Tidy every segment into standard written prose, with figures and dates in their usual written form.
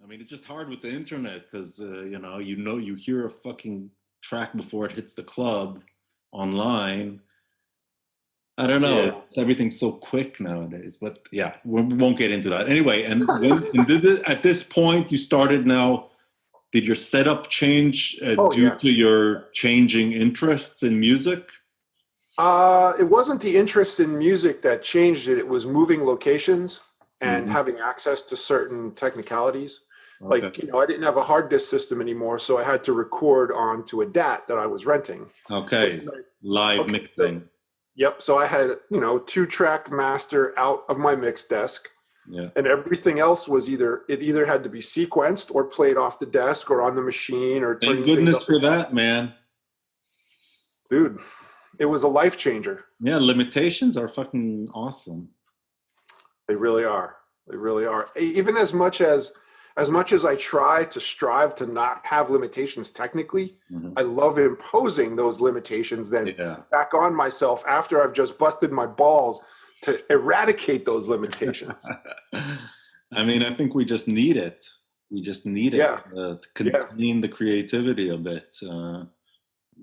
I mean, it's just hard with the internet because you hear a fucking track before it hits the club online. I don't Yeah. know. Everything's so quick nowadays, but yeah, we won't get into that anyway. At this point, you started now. Did your setup change Oh, due to yes. your changing interests in music? It wasn't the interest in music that changed it. It was moving locations and Hmm. having access to certain technicalities. Okay. Like, I didn't have a hard disk system anymore, so I had to record onto a DAT that I was renting. Which Okay. meant- Live Okay, so mixing. yep. So I had, 2-track master out of my mix desk, Yeah. and everything else was either had to be sequenced or played off the desk or on the machine or Thank turning things goodness up and for down. that, man. Dude, it was a life changer. Yeah, limitations are fucking awesome. They really are. They really are. Even as much as I try to strive to not have limitations technically, Hmm. I love imposing those limitations then Yeah. back on myself after I've just busted my balls to eradicate those limitations. I mean, I think we just need it. We just need it Yeah. to Yeah. contain the creativity a bit,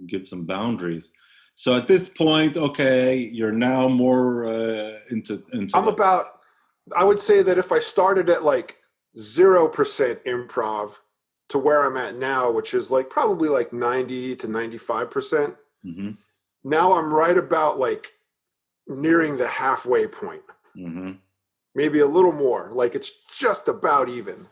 give some boundaries. So at this point, okay, you're now more into I'm the about, I would say that if I started at like 0% improv to where I'm at now, which is like probably like 90 to 95%, hmm now I'm right about like nearing the halfway point, hmm maybe a little more. Like it's just about even,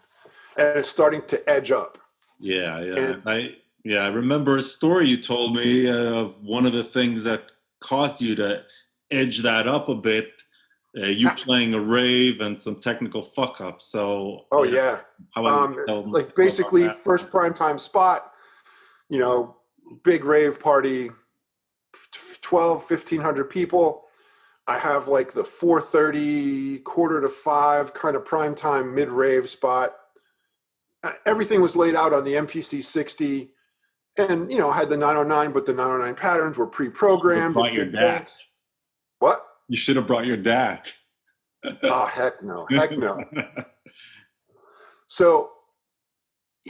and it's starting to edge up. yeah, yeah. And I remember a story you told me of one of the things that caused you to edge that up a bit. You playing a rave and some technical fuck ups. So oh yeah, yeah, how about you like tell about basically that? first prime time spot, you know, big rave party, 1,500 people. I have like the 4:30, quarter to 5 kind of prime time mid rave spot. Everything was laid out on the MPC 60, and I had the 909, but the 909 patterns were Should have pre-programmed brought at your big dad. banks. What? You should have brought your dad. Oh, heck no, heck no. So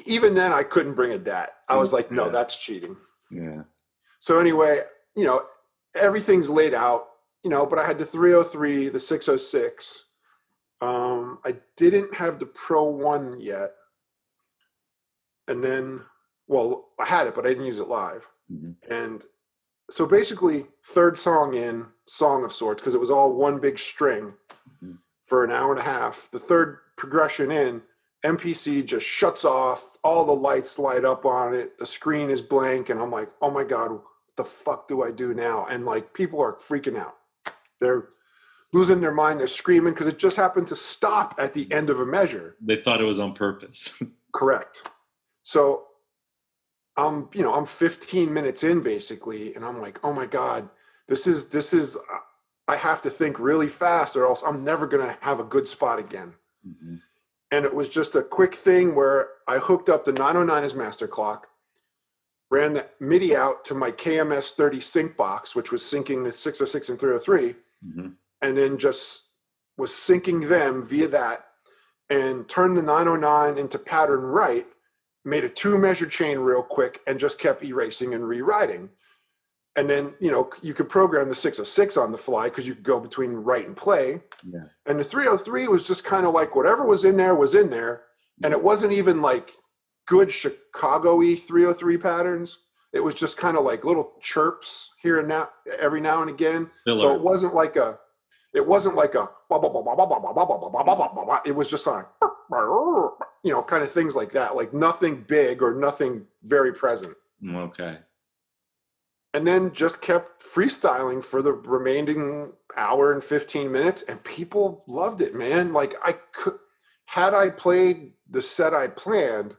even then, I couldn't bring a DAT. I was like, no, Yeah, that's cheating. yeah. So anyway, you know, everything's laid out, but I had the 303, the 606. I didn't have the Pro One yet. And then, well, I had it, but I didn't use it live. Mhm. And so basically, third song in, song of sorts, because it was all one big string Mhm. for an hour and a half. The third progression in, MPC just shuts off, all the lights light up on it, the screen is blank, and I'm like, oh my God, what the fuck do I do now? And like people are freaking out. They're losing their mind, they're screaming because it just happened to stop at the end of a measure. They thought it was on purpose. Correct. So I'm 15 minutes in basically, and I'm like, oh my God, this is I have to think really fast or else I'm never gonna have a good spot again. Mhm. And it was just a quick thing where I hooked up the 909 as master clock, ran the MIDI out to my KMS 30 sync box, which was syncing the 606 and 303, Mhm. and then just was syncing them via that and turned the 909 into pattern right, made a 2 measure chain real quick, and just kept erasing and rewriting. And then, you could program the 606 on the fly because you could go between write and play. Yeah. And the 303 was just kind of like whatever was in there was in there. And it wasn't even like good Chicago-y 303 patterns. It was just kind of like little chirps here and now, every now and again. So Filler. it wasn't like a, it was just like, kind of things like that, like nothing big or nothing very present. Okay. And then just kept freestyling for the remaining hour and 15 minutes, and people loved it, man. Like had I played the set I planned,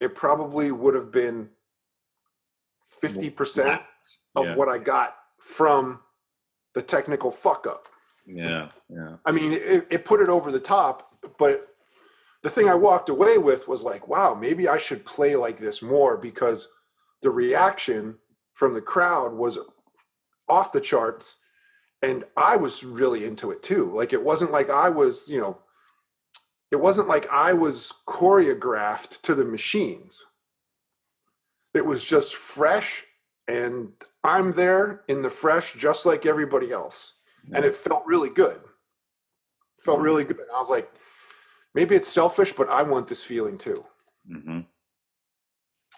it probably would have been 50% of Yeah. what I got from the technical fuck up. Yeah. Yeah. I mean, it put it over the top, but the thing I walked away with was like, wow, maybe I should play like this more, because the reaction from the crowd was off the charts, and I was really into it too. Like it wasn't like I was, it wasn't like I was choreographed to the machines. It was just fresh, and I'm there in the fresh just like everybody else. And it felt really good. Felt really good. I was like, maybe it's selfish, but I want this feeling too. Mm-hmm.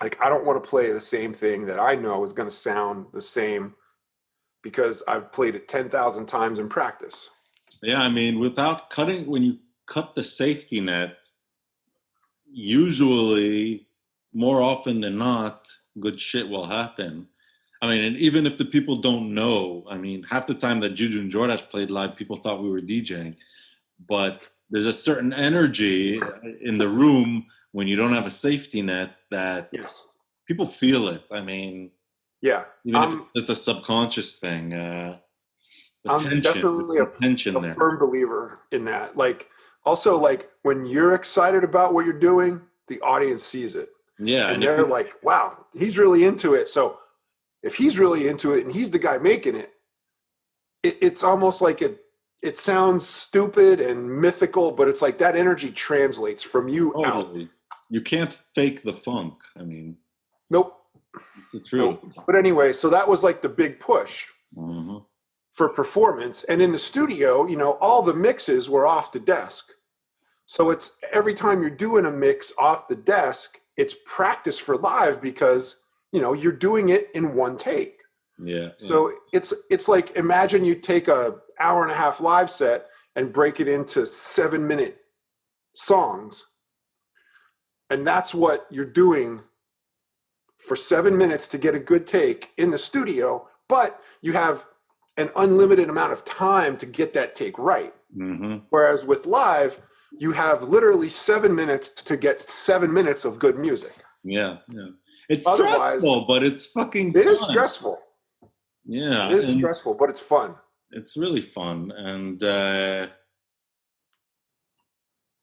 Like, I don't want to play the same thing that I know is going to sound the same because I've played it 10,000 times in practice. Yeah, I mean, without cutting, when you cut the safety net, usually, more often than not, good shit will happen. I mean, and even if the people don't know, I mean, half the time that Juju and Jordash played live, people thought we were DJing. But there's a certain energy in the room when you don't have a safety net that Yes. people feel it. I mean, Yeah. even if it's just a subconscious thing, the I'm tension, definitely the tension a there. firm believer in that. Like, also, like, when you're excited about what you're doing, the audience sees it. Yeah. And they're like, wow, he's really into it. So if he's really into it and he's the guy making it, it's almost like it sounds stupid and mythical, but it's like that energy translates from you totally out. You can't fake the funk. I mean, Nope. it's the truth. Nope. But anyway, so that was like the big push Mm-hmm. for performance. And in the studio, you know, all the mixes were off the desk. So it's every time you're doing a mix off the desk, it's practice for live because, you know, you're doing it in one take. Yeah. So it's like, imagine you take a hour and a half live set and break it into 7-minute songs. And that's what you're doing for 7 minutes to get a good take in the studio, but you have an unlimited amount of time to get that take right. Mm-hmm. Whereas with live, you have literally 7 minutes to get 7 minutes of good music. Yeah. Yeah. It's Otherwise, stressful, but it's fucking it fun. is stressful. Yeah. It is stressful, but it's fun. It's really fun. And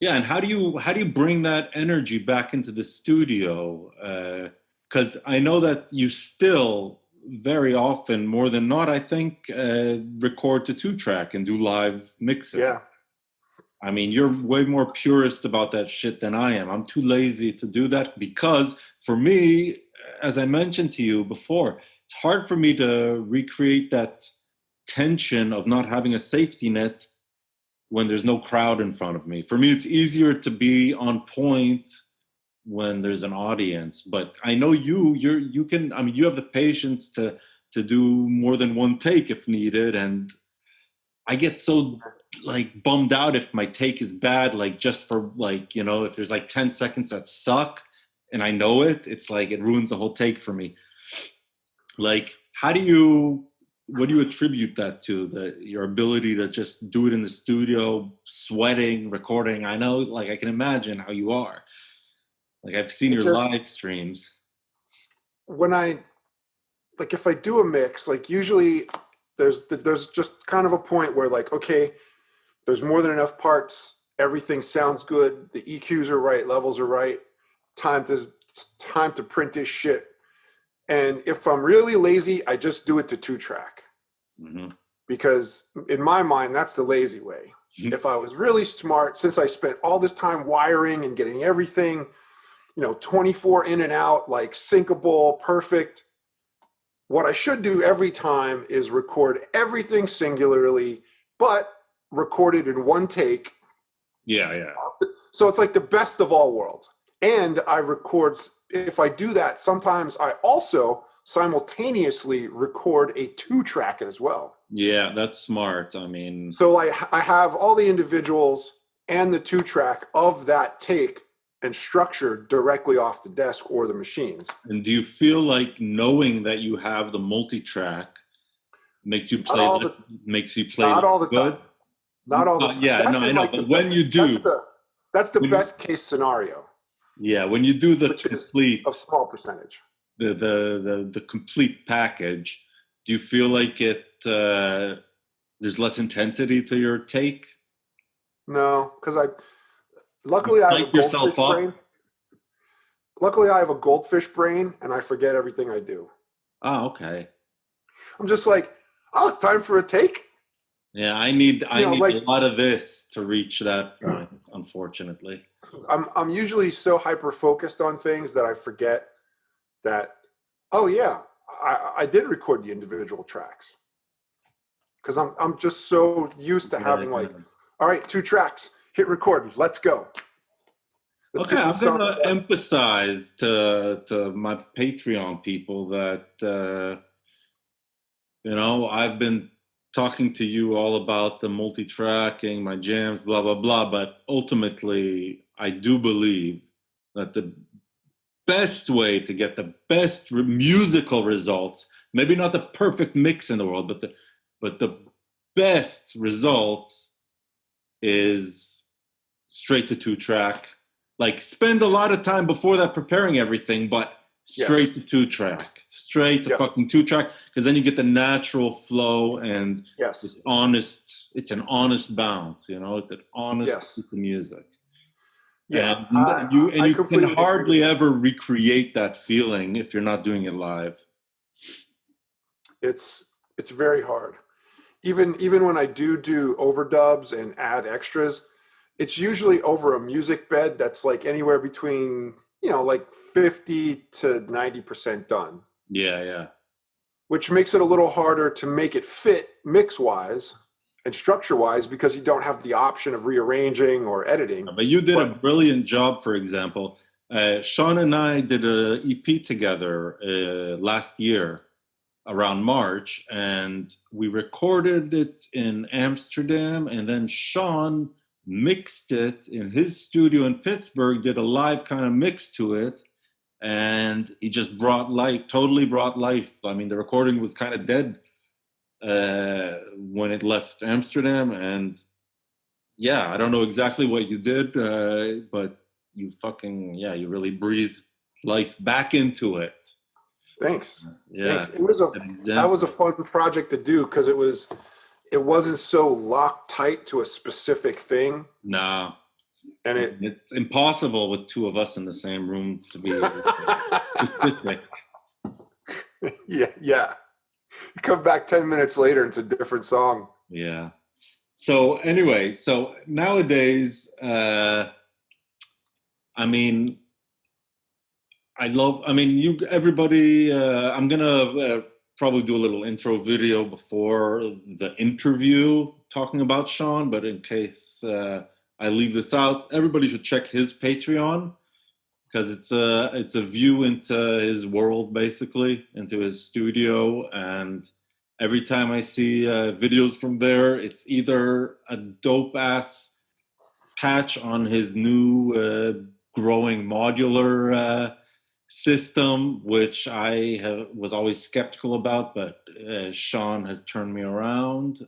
yeah, and how do you bring that energy back into the studio? Because I know that you still very often, more than not, I think, record to 2-track and do live mixing. Yeah. I mean, you're way more purist about that shit than I am. I'm too lazy to do that because for me, as I mentioned to you before, it's hard for me to recreate that tension of not having a safety net when there's no crowd in front of me. For me, it's easier to be on point when there's an audience. But I know you can. I mean, you have the patience to do more than one take if needed, and I get so like bummed out if my take is bad, like just for like, you know, if there's like 10 seconds that suck and I know it, it's like it ruins the whole take for me. Like, what do you attribute that to? Your ability to just do it in the studio, sweating, recording? I know, like, I can imagine how you are. Like, I've seen your live streams. When if I do a mix, like usually there's just kind of a point where like, okay, there's more than enough parts. Everything sounds good. The EQs are right. Levels are right. Time to print this shit. And if I'm really lazy, I just do it to 2-track. Mm-hmm. Because in my mind, that's the lazy way. If I was really smart, since I spent all this time wiring and getting everything, 24 in and out, like syncable, perfect, what I should do every time is record everything singularly, but record it in one take. Yeah. So it's like the best of all worlds. And I record, if I do that, sometimes I also simultaneously record a 2-track as well. Yeah, that's smart. I mean, so I have all the individuals and the 2-track of that take and structured directly off the desk or the machines. And do you feel like knowing that you have the multi-track makes you play not all the good? time. Not all the time. Yeah, no, I know. But when you do, that's the best case scenario. Yeah, when you do the which complete, is a small percentage, the complete package, do you feel like there's less intensity to your take? No, because luckily I have a goldfish brain. Luckily I have a goldfish brain, and I forget everything I do. Oh, okay. I'm just like, oh, time for a take. Yeah, I need a lot of this to reach that point, unfortunately. I'm usually so hyper focused on things that I forget that, oh yeah, I did record the individual tracks, because I'm just so used to having Yeah. like, all right, 2 tracks, hit record, let's go. Let's Okay, get I'm this song gonna done. emphasize to my Patreon people that I've been talking to you all about the multi-tracking, my jams, blah blah blah, but ultimately, I do believe that the best way to get the best musical results, maybe not the perfect mix in the world, but the best results is straight to 2-track. Like, spend a lot of time before that preparing everything, but Yes. straight to 2-track, straight to Yeah. fucking 2-track, because then you get the natural flow, and Yes. it's honest. It's an honest bounce, it's an honest Yes. piece of music. Yeah. And I you can completely agree with hardly that. ever recreate that feeling if you're not doing it live. It's very hard. Even when I do overdubs and add extras, it's usually over a music bed that's like anywhere between, like 50 to 90% done, Yeah, yeah. which makes it a little harder to make it fit mix wise and structure wise, because you don't have the option of rearranging or editing. But you did a But brilliant job, for example. Shawn and I did a EP together last year around March, and we recorded it in Amsterdam, and then Shawn mixed it in his studio in Pittsburgh, did a live kind of mix to it, and he just totally brought life. I mean, the recording was kind of dead when it left Amsterdam, and yeah, I don't know exactly what you did, but you really breathed life back into it. thanks. Yeah, Thanks. an That was a example. fun project to do, because it wasn't so locked tight to a specific thing. No, And it's impossible with 2 of us in the same room to be specific. yeah, yeah. You come back 10 minutes later, it's a different song. Yeah. So anyway, so nowadays, I mean, everybody, I'm gonna probably do a little intro video before the interview talking about Shawn, but in case I leave this out, everybody should check his Patreon, because it's a view into his world, basically, into his studio. And every time I see videos from there, it's either a dope ass patch on his new growing modular system, which was always skeptical about, but Shawn has turned me around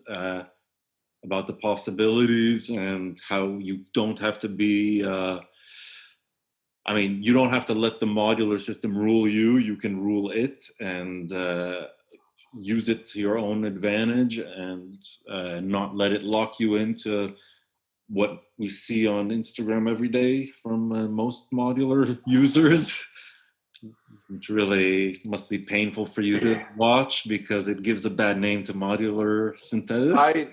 about the possibilities, and how you don't have to be. You don't have to let the modular system rule you. You can rule it, and use it to your own advantage, and not let it lock you into what we see on Instagram every day from most modular users, which really must be painful for you to watch, because it gives a bad name to modular synthesis. I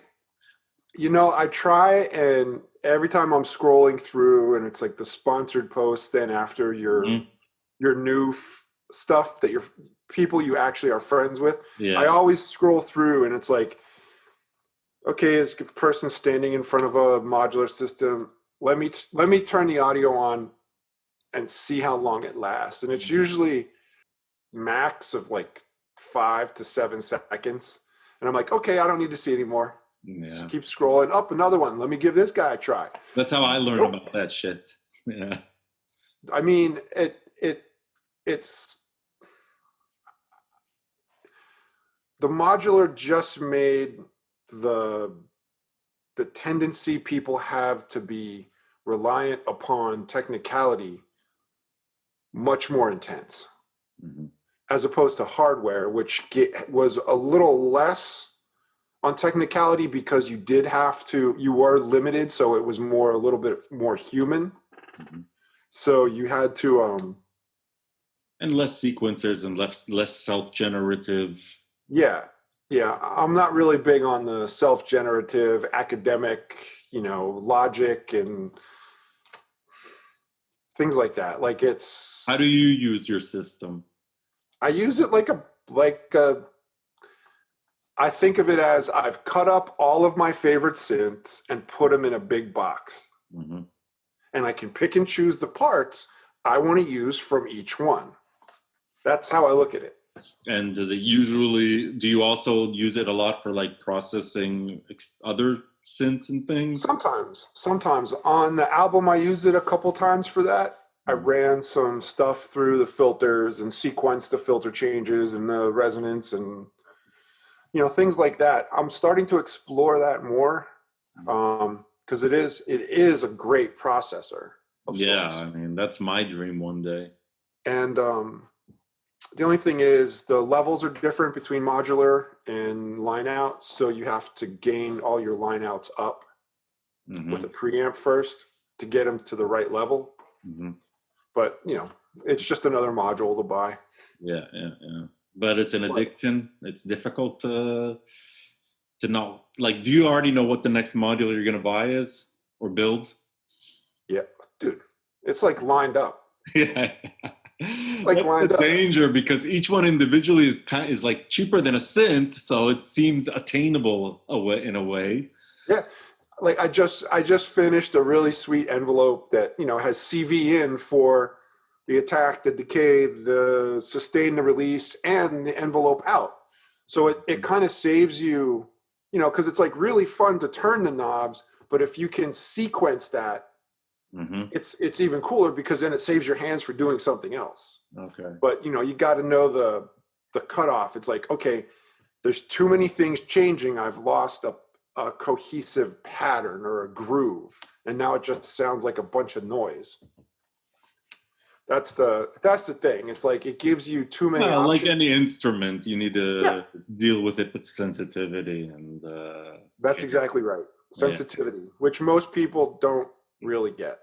try, and every time I'm scrolling through and it's like the sponsored post, then after Mhm. your new stuff that your people you actually are friends with, I Yeah. always scroll through and it's like, okay, as a person standing in front of a modular system, let me turn the audio on and see how long it lasts. And it's usually max of like 5 to 7 seconds. And I'm like, okay, I don't need to see anymore. Just Yeah. keep scrolling up. Another one. Let me give this guy a try. That's how I learned Nope. about that shit. Yeah. I mean, it's the modular just made the the tendency people have to be reliant upon technicality much more intense, Mm-hmm. as opposed to hardware, which was a little less on technicality, because you were limited, so it was a little bit more human. Mm-hmm. So you had to And less sequencers, and less self-generative. yeah, yeah. I'm not really big on the self-generative academic, logic and things like that. Like How do you use your system? I use it I think of it as I've cut up all of my favorite synths and put them in a big box. Mm-hmm. And I can pick and choose the parts I want to use from each one. That's how I look at it. And does it usually, do you also use it a lot for like processing other synths and things? Sometimes on the album, I used it a couple times for that. I ran some stuff through the filters and sequenced the filter changes and the resonance and, things like that. I'm starting to explore that more because it is a great processor of sorts. I mean, that's my dream one day. And the only thing is the levels are different between modular and line out. So you have to gain all your line outs up with a preamp first to get them to the right level. Mm-hmm. But, it's just another module to buy. Yeah. But it's an addiction. It's difficult to know. Like, do you already know what the next module you're going to buy is or build? Yeah, dude. It's like lined up. Yeah. It's like that's lined the up. Danger because each one individually is like cheaper than a synth, so it seems attainable in a way. Yeah, like I just finished a really sweet envelope that has CV in for the attack, the decay, the sustain, the release, and the envelope out. So it kind of saves you, because it's like really fun to turn the knobs, but if you can sequence that. Mm-hmm. It's even cooler because then it saves your hands for doing something else. Okay. But you got to know the cutoff. It's like, okay, there's too many things changing. I've lost a cohesive pattern or a groove, and now it just sounds like a bunch of noise. That's the thing. It's like it gives you too many options. Like any instrument, you need to deal with it with sensitivity and. That's exactly right. Sensitivity, which most people don't really get.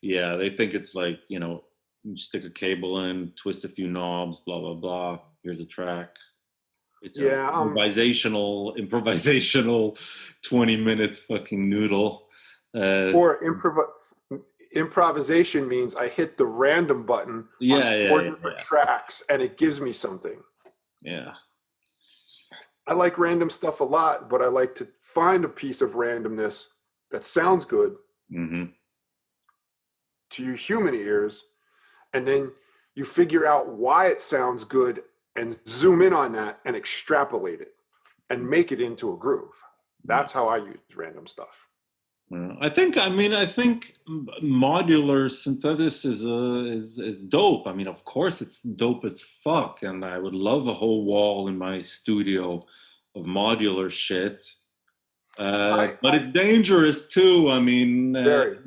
Yeah, they think it's like, you stick a cable in, twist a few knobs, blah blah blah. Here's a track. It's improvisational 20-minute fucking noodle. Or improvisation means I hit the random button on 4 different tracks and it gives me something. Yeah. I like random stuff a lot, but I like to find a piece of randomness that sounds good. Mm-hmm. To your human ears, and then you figure out why it sounds good and zoom in on that and extrapolate it and make it into a groove. That's how I use random stuff. I think modular synthesis is dope. I mean, of course it's dope as fuck, and I would love a whole wall in my studio of modular shit. But it's dangerous too. I mean, very.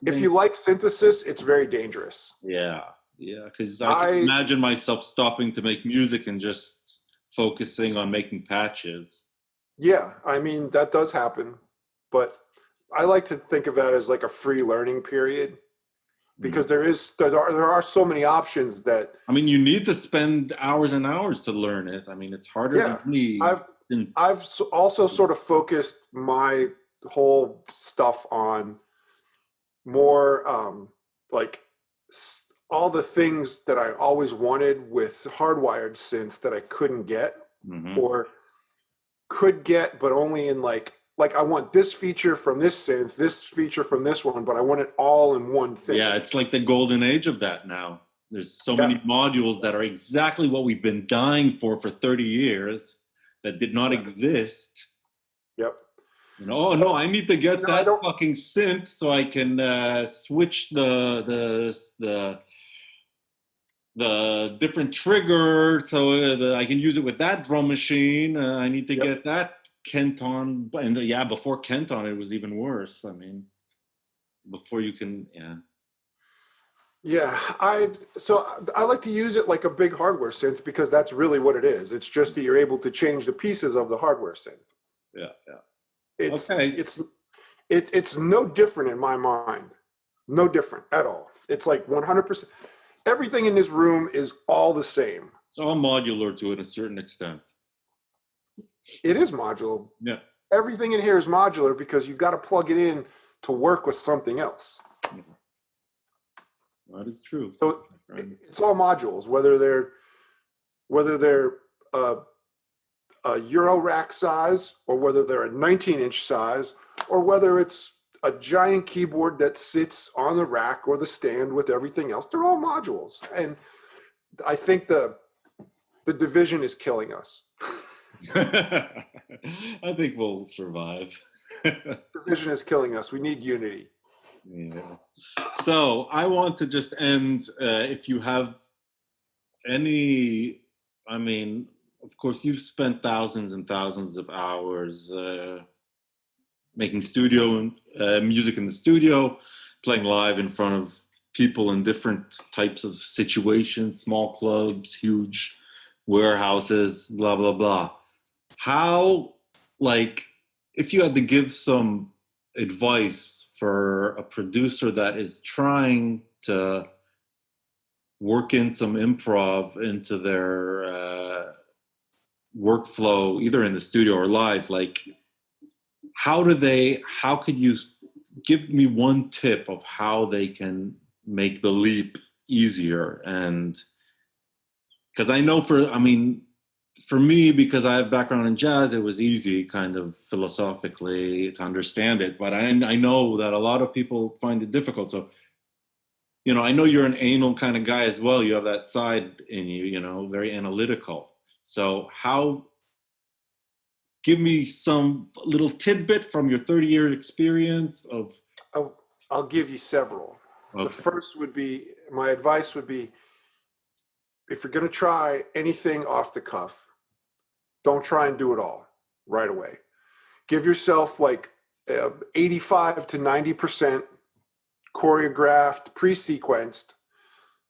If you like synthesis, it's very dangerous. Yeah, because I can imagine myself stopping to make music and just focusing on making patches. Yeah, I mean, that does happen. But I like to think of that as like a free learning period because there are so many options that... I mean, you need to spend hours and hours to learn it. I mean, it's harder than me. I've also sort of focused my whole stuff on more like all the things that I always wanted with hardwired synths that I couldn't get or could get, but only in like I want this feature from this synth, this feature from this one, but I want it all in one thing. Yeah, it's like the golden age of that now. There's so many modules that are exactly what we've been dying for 30 years that did not exist. Yep. No, I need to get that fucking synth so I can switch the different trigger so that I can use it with that drum machine. I need to get that Kenton, and before Kenton it was even worse. I mean, before you can, I like to use it like a big hardware synth because that's really what it is. It's just that you're able to change the pieces of the hardware synth. It's no different in my mind. No different at all. It's like 100%. Everything in this room is all the same. It's all modular to a certain extent. It is modular. Yeah. Everything in here is modular because you've got to plug it in to work with something else. That is true. So it's all modules, whether they're a Euro rack size, or whether they're a 19-inch size, or whether it's a giant keyboard that sits on the rack or the stand with everything else. They're all modules. And I think the division is killing us. I think we'll survive. Division is killing us. We need unity. Yeah. So I want to just end, if you have any, I mean, of course, you've spent thousands and thousands of hours making studio music in the studio, playing live in front of people in different types of situations, small clubs, huge warehouses, blah, blah, blah. How, like, if you had to give some advice for a producer that is trying to work in some improv into their workflow, either in the studio or live, like, how could you give me one tip of how they can make the leap easier? And because I know for me, because I have background in jazz, it was easy kind of philosophically to understand it, but I know that a lot of people find it difficult. So, I know you're an anal kind of guy as well. You have that side in you, very analytical. So give me some little tidbit from your 30-year experience of. I'll give you several. Okay. The first would be, my advice would be, if you're going to try anything off the cuff, don't try and do it all right away. Give yourself like 85 to 90% choreographed, pre-sequenced.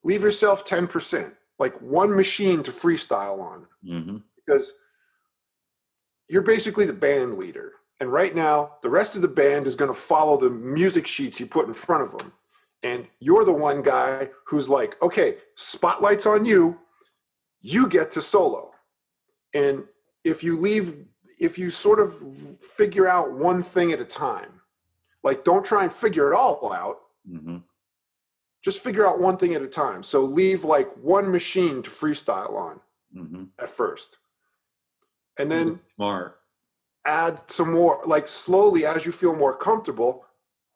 Leave yourself 10%, like one machine to freestyle on. Mm-hmm. Because you're basically the band leader. And right now, the rest of the band is going to follow the music sheets you put in front of them. And you're the one guy who's like, okay, spotlight's on you. You get to solo. And if you sort of figure out one thing at a time, like don't try and figure it all out. Mm-hmm. Just figure out one thing at a time. So leave like one machine to freestyle on at first. And then add some more, like slowly as you feel more comfortable,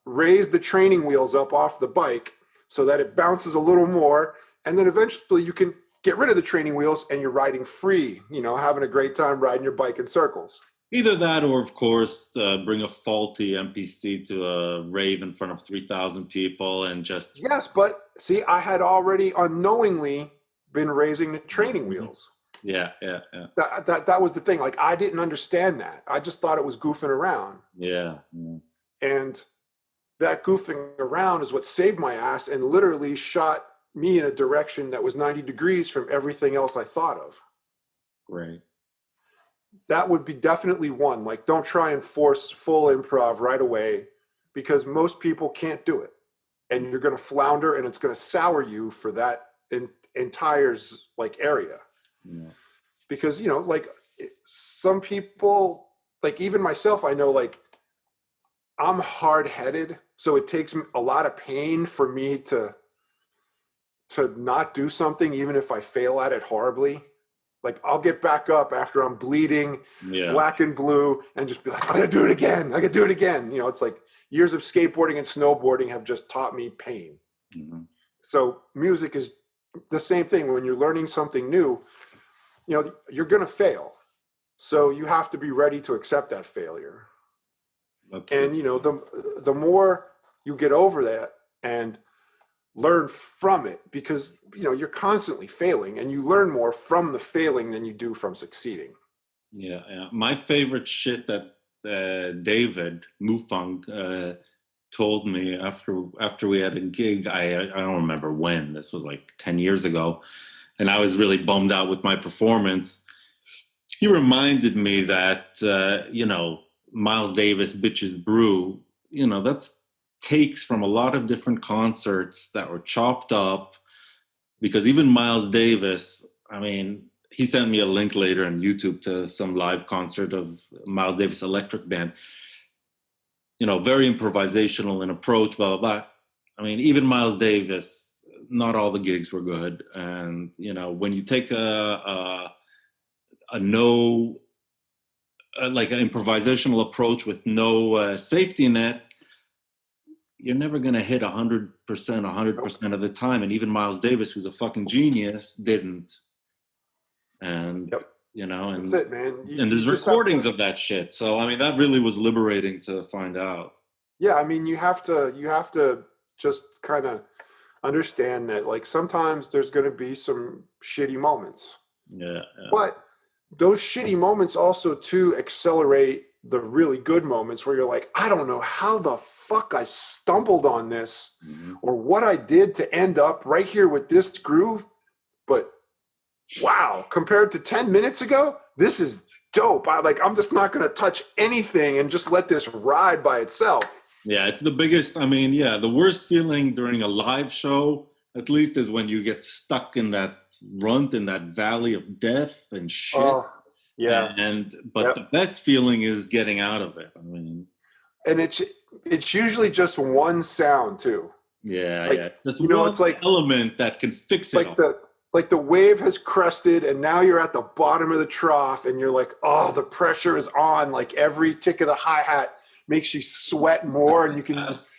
raise the training wheels up off the bike so that it bounces a little more. And then eventually you can get rid of the training wheels and you're riding free, having a great time riding your bike in circles. Either that or, of course, bring a faulty MPC to a rave in front of 3,000 people and just... Yes, but see, I had already unknowingly been raising the training wheels. Yeah. That was the thing. Like, I didn't understand that. I just thought it was goofing around. Yeah. And that goofing around is what saved my ass and literally shot me in a direction that was 90 degrees from everything else I thought of. Great. That would be definitely one. Like, don't try and force full improv right away because most people can't do it. And you're going to flounder and it's going to sour you for that entire like area. Yeah. Because, like some people, like even myself, I know like I'm hard-headed. So it takes a lot of pain for me to not do something, even if I fail at it horribly. Like I'll get back up after I'm bleeding, black and blue, and just be like, I gotta do it again. It's like years of skateboarding and snowboarding have just taught me pain. Mm-hmm. So music is the same thing. When you're learning something new, you're gonna fail. So you have to be ready to accept that failure. And the more you get over that and learn from it, because you're constantly failing and you learn more from the failing than you do from succeeding. Yeah. My favorite shit that David Mufang told me after we had a gig, I don't remember when, this was like 10 years ago, and I was really bummed out with my performance. He reminded me that Miles Davis Bitches Brew, that's takes from a lot of different concerts that were chopped up, because even Miles Davis, he sent me a link later on YouTube to some live concert of Miles Davis Electric Band, very improvisational in approach, blah, blah, blah. Even Miles Davis not all the gigs were good. And you know, when you take a no like an improvisational approach with no safety net, you're never going to hit 100%, 100% of the time. And even Miles Davis, who's a fucking genius, didn't. And Yep. you know, That's and it, man. and You there's just have recordings to. of that shit. So I mean, that really was liberating to find out. Yeah, I mean, you have to just kind of understand that, like, sometimes there's going to be some shitty moments, Yeah, but those shitty moments also too accelerate the really good moments where you're like, I don't know how the fuck I stumbled on this mm-hmm. or what I did to end up right here with this groove, but wow, compared to 10 minutes ago, this is dope. I'm just not going to touch anything and just let this ride by itself. Yeah, it's the biggest. I mean, yeah, the worst feeling during a live show, at least, is when you get stuck in that runt, in that valley of death and shit. Oh, yeah. But Yep. the best feeling is getting out of it. I mean, And it's usually just one sound too. yeah, Like, yeah. Just it's one like element that can fix it like all. the wave has crested and now you're at the bottom of the trough and you're like, oh, the pressure is on. Like every tick of the hi-hat makes you sweat more, and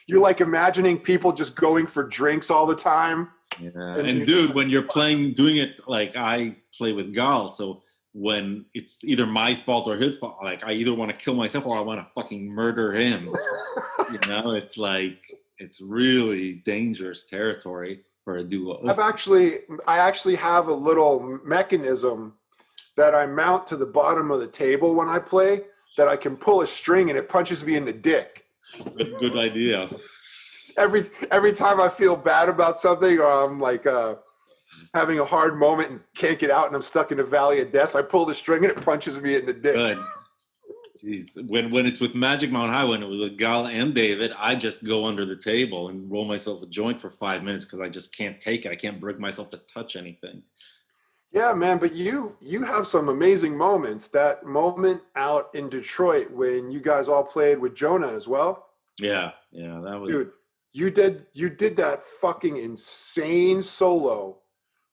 you're like imagining people just going for drinks all the time. Yeah, And and dude, when you're doing it like I play with Gal, so when it's either my fault or his fault, like I either want to kill myself or I want to fucking murder him. You know, it's like it's really dangerous territory for a duo. I actually have a little mechanism that I mount to the bottom of the table when I play, that I can pull a string and it punches me in the dick. Good idea. Every time I feel bad about something, or I'm like having a hard moment and can't get out and I'm stuck in the valley of death, I pull the string and it punches me in the dick. Good. Jeez. When it's with Magic Mount High, when it was with Gal and David, I just go under the table and roll myself a joint for 5 minutes because I just can't take it. I can't bring myself to touch anything. Yeah, man, but you have some amazing moments. That moment out in Detroit when you guys all played with Jonah as well. Yeah, that was. Dude, you did that fucking insane solo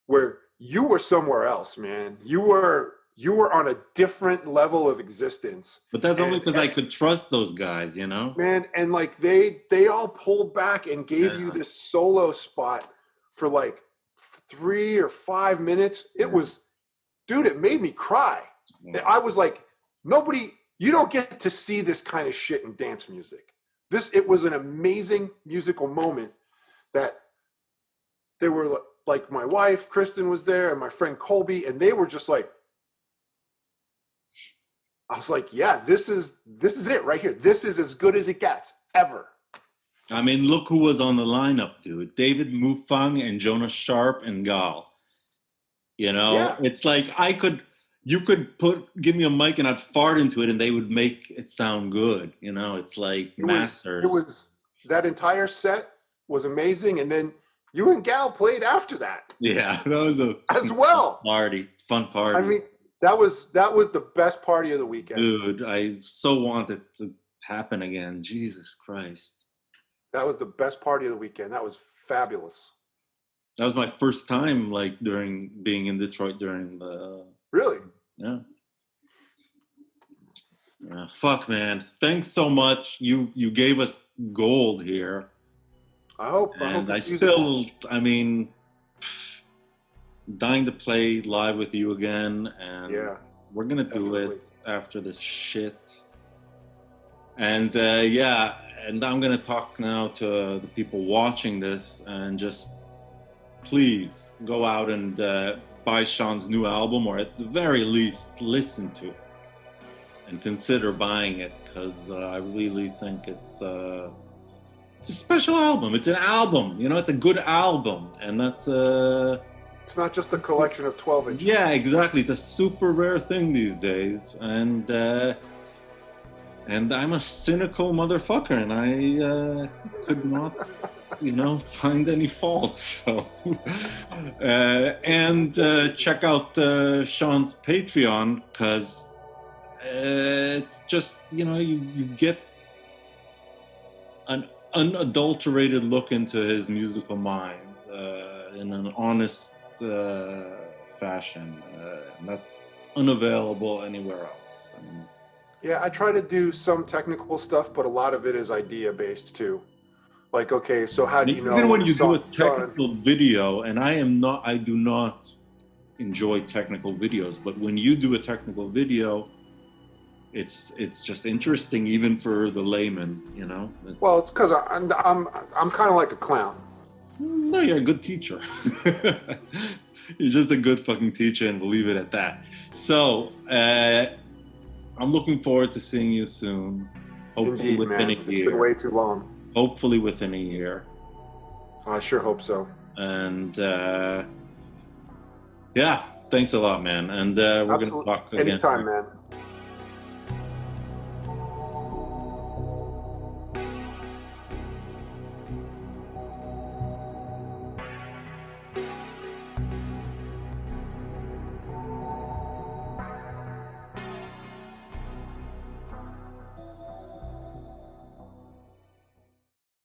where you were somewhere else, man. You were on a different level of existence. But that's only because I could trust those guys, you know? Man, and like they all pulled back and gave you this solo spot for like 3 or 5 minutes. It was, dude, it made me cry. I was like, you don't get to see this kind of shit in dance music. It was an amazing musical moment that they were like, my wife, Kristen, was there, and my friend Colby, and they were just like, I was like, yeah, this is it right here. This is as good as it gets ever. I mean, look who was on the lineup, dude. David Mufang and Jonas Sharp and Gal. You know, It's like you could give me a mic and I'd fart into it and they would make it sound good. You know, it's like masters. It was that entire set was amazing. And then you and Gal played after that. Yeah, that was as well. Fun party. I mean, that was the best party of the weekend. Dude, I so want it to happen again. Jesus Christ. That was the best party of the weekend. That was fabulous. That was my first time, like, during being in Detroit during the... Really? Yeah. Fuck, man. Thanks so much. You gave us gold here. I mean, dying to play live with you again, and we're gonna do it after this shit. And and I'm gonna talk now to the people watching this, and just please go out and buy Shawn's new album, or at the very least listen to it and consider buying it, because I really think it's a special album. It's an album, you know, it's a good album, and that's it's not just a collection of 12 inches. Yeah, exactly. It's a super rare thing these days, and I'm a cynical motherfucker, and I could not, find any faults. So, and check out Shawn's Patreon, because it's just, you get an unadulterated look into his musical mind. in an honest fashion, and that's unavailable anywhere else. I mean, Yeah, I try to do some technical stuff, but a lot of it is idea based too. Like, okay, so how do you know even when when a you do a song's done? technical video, and I do not enjoy technical videos, but when you do a technical video, it's just interesting, even for the layman. You know, Well, it's because I'm kind of like a clown. no, you're a good teacher. You're just a good fucking teacher, and we'll leave it at that. So, I'm looking forward to seeing you soon. Hopefully Indeed, within man. a It's been year. way too long. Hopefully within a year. I sure hope so. And yeah, thanks a lot, man. And we're gonna Absolutely. talk again. Anytime, man.